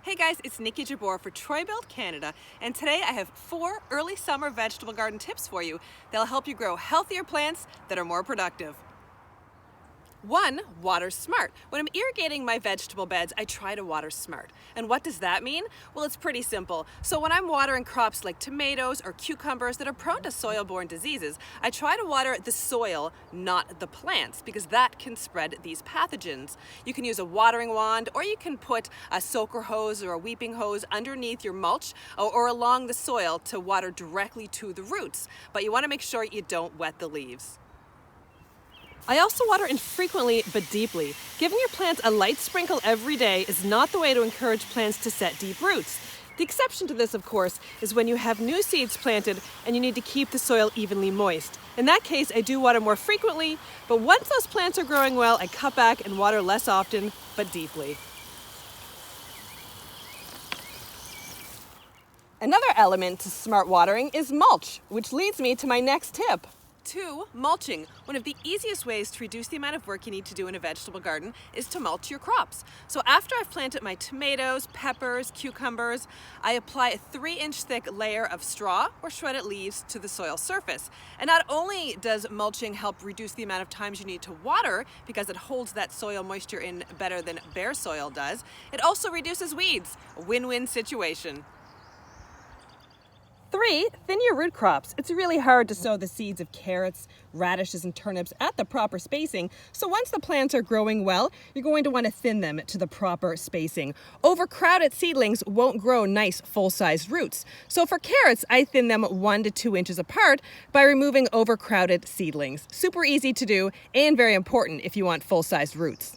Hey guys, it's Nikki Jabor for Troy-Built Canada, and today I have 4 early summer vegetable garden tips for you that'll help you grow healthier plants that are more productive. 1. Water smart. When I'm irrigating my vegetable beds, I try to water smart. And what does that mean? Well, it's pretty simple. So when I'm watering crops like tomatoes or cucumbers that are prone to soil-borne diseases, I try to water the soil, not the plants, because that can spread these pathogens. You can use a watering wand, or you can put a soaker hose or a weeping hose underneath your mulch or along the soil to water directly to the roots. But you want to make sure you don't wet the leaves. I also water infrequently but deeply. Giving your plants a light sprinkle every day is not the way to encourage plants to set deep roots. The exception to this, of course, is when you have new seeds planted and you need to keep the soil evenly moist. In that case, I do water more frequently, but once those plants are growing well, I cut back and water less often but deeply. Another element to smart watering is mulch, which leads me to my next tip. 2. Mulching. One of the easiest ways to reduce the amount of work you need to do in a vegetable garden is to mulch your crops. So after I've planted my tomatoes, peppers, cucumbers, I apply a 3-inch thick layer of straw or shredded leaves to the soil surface. And not only does mulching help reduce the amount of times you need to water, because it holds that soil moisture in better than bare soil does, it also reduces weeds. A win-win situation. 3. Thin your root crops. It's really hard to sow the seeds of carrots, radishes, and turnips at the proper spacing, so once the plants are growing well, you're going to want to thin them to the proper spacing. Overcrowded seedlings won't grow nice full-sized roots. So for carrots, I thin them 1 to 2 inches apart by removing overcrowded seedlings. Super easy to do and very important if you want full-sized roots.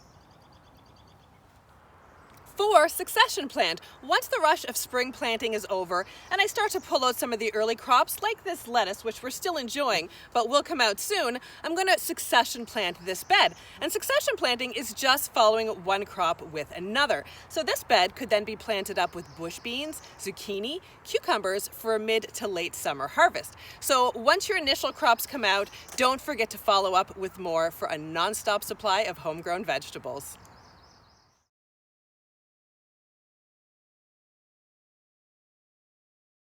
4. Succession plant. Once the rush of spring planting is over and I start to pull out some of the early crops like this lettuce, which we're still enjoying but will come out soon, I'm going to succession plant this bed. And succession planting is just following one crop with another. So this bed could then be planted up with bush beans, zucchini, cucumbers for a mid to late summer harvest. So once your initial crops come out, don't forget to follow up with more for a non-stop supply of homegrown vegetables.